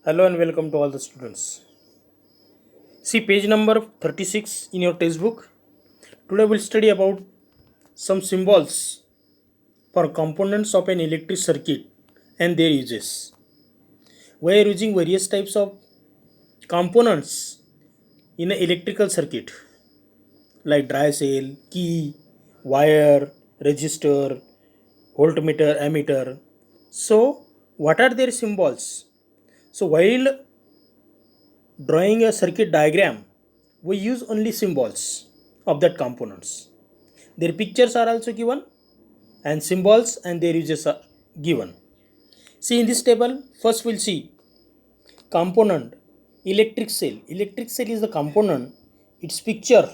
Hello and welcome to all the students. See page number 36 in your textbook. Today we'll study about some symbols for components of an electric circuit and their uses. We are using various types of components in an electrical circuit like dry cell, key, wire, resistor, voltmeter, ammeter. So what are their symbols? So while drawing a circuit diagram, we use only symbols of that components. Their pictures are also given and symbols and their uses are given. See in this table, first we'll see component electric cell. Electric cell is the component. Its picture.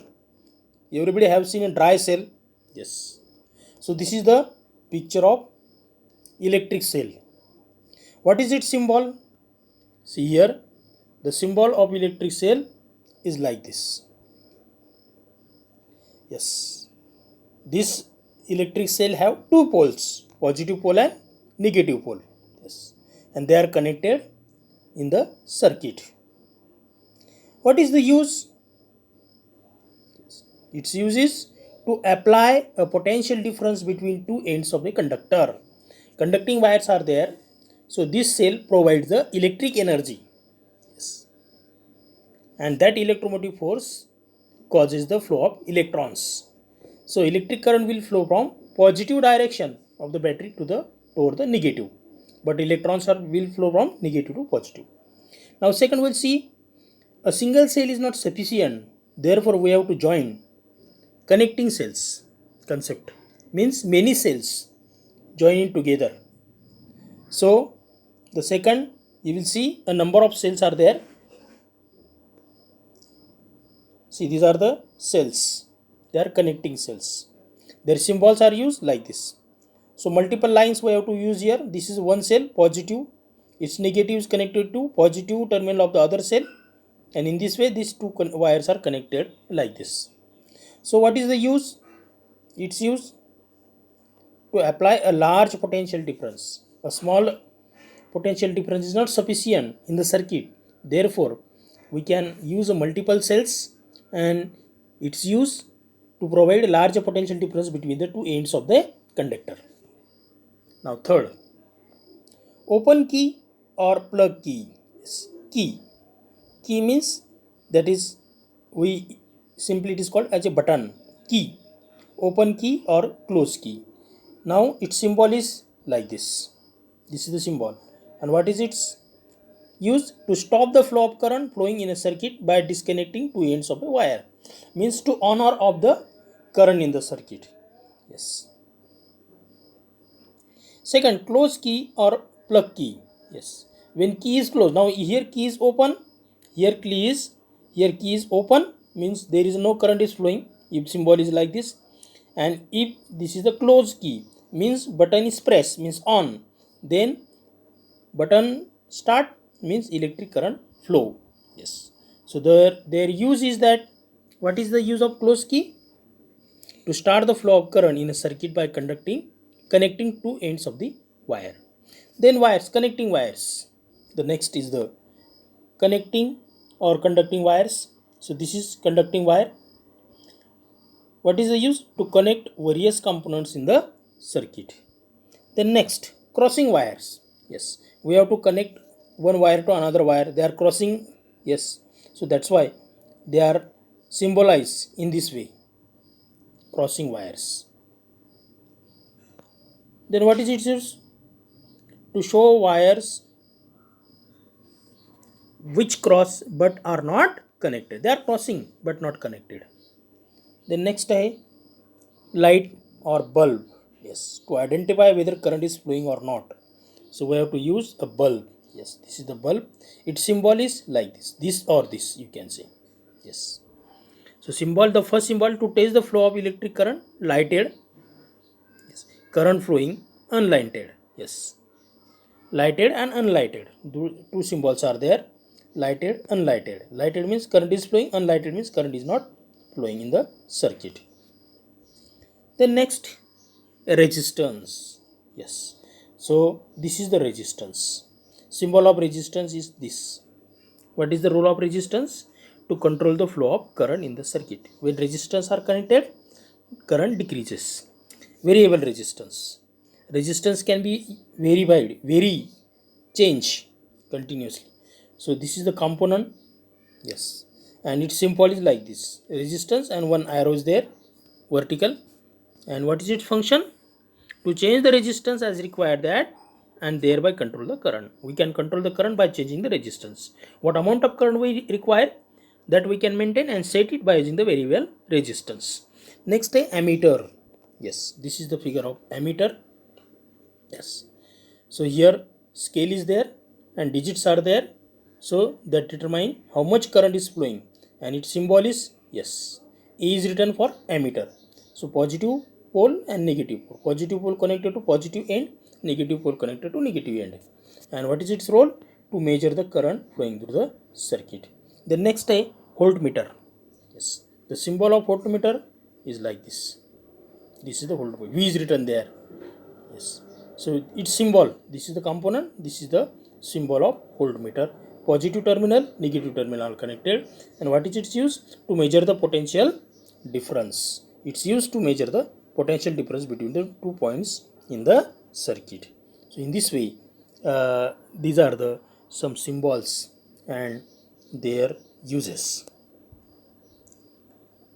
Everybody have seen a dry cell. Yes. So this is the picture of electric cell. What is its symbol? See here, the symbol of electric cell is like this. Yes, this electric cell have two poles, positive pole and negative pole. Yes, and they are connected in the circuit. What is the use? Its use is to apply a potential difference between two ends of a conductor. Conducting wires are there, so this cell provides the electric energy. Yes. And that electromotive force causes the flow of electrons. So electric current will flow from positive direction of the battery toward the negative, but electrons will flow from negative to positive. Now second we'll see a single cell is not sufficient, therefore we have to join connecting cells. Concept means many cells joining together. So the second you will see a number of cells are there. See, these are the cells. They are connecting cells. Their symbols are used like this. So multiple lines we have to use here. This is one cell, positive. Its negative is connected to positive terminal of the other cell. And in this way, these two wires are connected like this. So what is the use? It's used to apply a large potential difference. A small potential difference is not sufficient in the circuit. Therefore, we can use multiple cells and its use to provide a larger potential difference between the two ends of the conductor. Now third, open key or plug key. Key. Key means that is we simply it is called as a button. Key. Open key or close key. Now its symbol is like this. This is the symbol. And what is its use? To stop the flow of current flowing in a circuit by disconnecting two ends of a wire. Means to on or off the current in the circuit. Yes. Second, close key or plug key. Yes. When key is closed, now here key is open, here key is open, means there is no current is flowing. If symbol is like this, and if this is the close key, means button is pressed, means on, then button start means electric current flow. Yes. So their use is that, what is the use of close key? To start the flow of current in a circuit by connecting two ends of the wire. Then wires, connecting wires. The next is the connecting or conducting wires. So this is conducting wire. What is the use? To connect various components in the circuit. Then next, crossing wires. Yes, we have to connect one wire to another wire. They are crossing. Yes, so that's why they are symbolized in this way. Crossing wires. Then what is its use? To show wires which cross but are not connected. They are crossing but not connected. Then next है light or bulb. Yes, to identify whether current is flowing or not. So we have to use a bulb. Yes, this is the bulb. Its symbol is like this. This or this you can say. Yes. So symbol, the first symbol to test the flow of electric current, lighted. Yes. Current flowing, unlighted. Yes. Lighted and unlighted. Two symbols are there. Lighted, unlighted. Lighted means current is flowing. Unlighted means current is not flowing in the circuit. Then next, resistance. Yes. So this is the resistance. symbol of resistance is this. What is the role of resistance? To control the flow of current in the circuit. When resistors are connected, current decreases. Variable resistance. Resistance can be vary, change continuously. So this is the component. Yes, and its symbol is like this: resistance and one arrow is there, vertical. And what is its function? To change the resistance as required, that and thereby control the current. We can control the current by changing the resistance. What amount of current we require, that we can maintain and set it by using the variable resistance. Next, a ammeter. Yes, this is the figure of ammeter. Yes, so here scale is there and digits are there, so that determine how much current is flowing, and its symbol is, yes, E is written for ammeter. So positive pole and negative pole. Positive pole connected to positive end, negative pole connected to negative end. And what is its role? To measure the current flowing through the circuit. The next, a voltmeter. Yes, the symbol of voltmeter is like this. This is the voltmeter. V is written there. Yes, so its symbol, this is the component, this is the symbol of voltmeter. Positive terminal, negative terminal are connected. And what is its use? To measure the potential difference. It's used to measure the potential difference between the 2 points in the circuit. So in this way, these are the some symbols and their uses.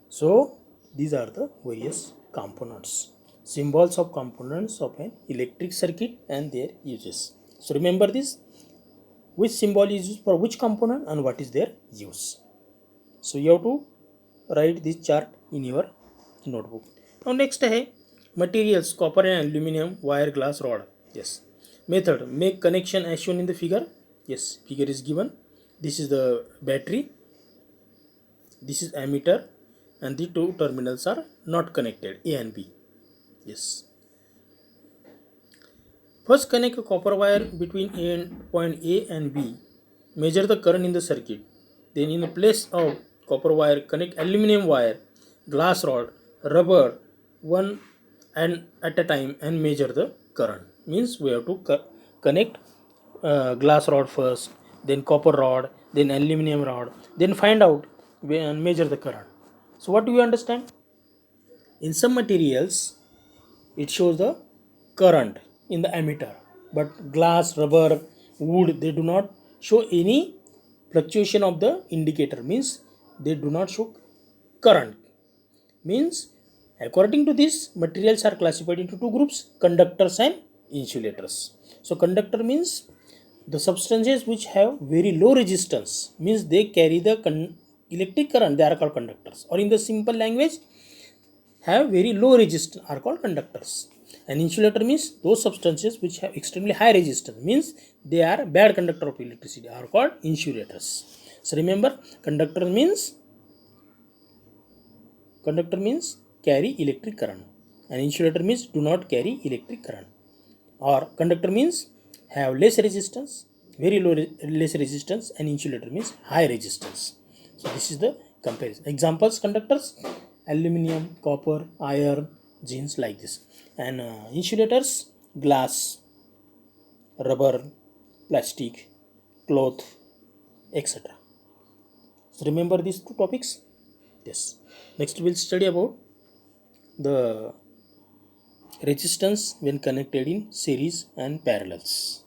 So these are the various components, symbols of components of an electric circuit and their uses. So remember this, which symbol is used for which component and what is their use. So you have to write this chart in your notebook. Now next है materials, copper and aluminum, wire, glass, rod. Yes, method: make connection as shown in the figure. Yes, figure is given. This is the battery, this is ammeter, and the two terminals are not connected, A and B. Yes, first connect a copper wire between point A and B. Measure the current in the circuit. Then in the place of copper wire, connect aluminum wire, glass rod, rubber, one and at a time, and measure the current. Means we have to connect glass rod first, then copper rod, then aluminum rod, then find out and measure the current. So what do you understand? In some materials, it shows the current in the ammeter, but glass, rubber, wood, they do not show any fluctuation of the indicator. Means they do not show current. Means according to this, materials are classified into two groups: conductors and insulators. So conductor means the substances which have very low resistance, means they carry the electric current, they are called conductors. Or in the simple language, have very low resistance are called conductors. And insulator means those substances which have extremely high resistance, means they are bad conductor of electricity, are called insulators. So remember, conductor means carry electric current, and insulator means do not carry electric current. Or conductor means have less resistance, very low less resistance, and insulator means high resistance. So this is the comparison. Examples: conductors, aluminum, copper, iron, zinc, like this. And insulators: glass, rubber, plastic, cloth, etc. So remember these two topics. Yes, next we'll study about the resistance when connected in series and parallels.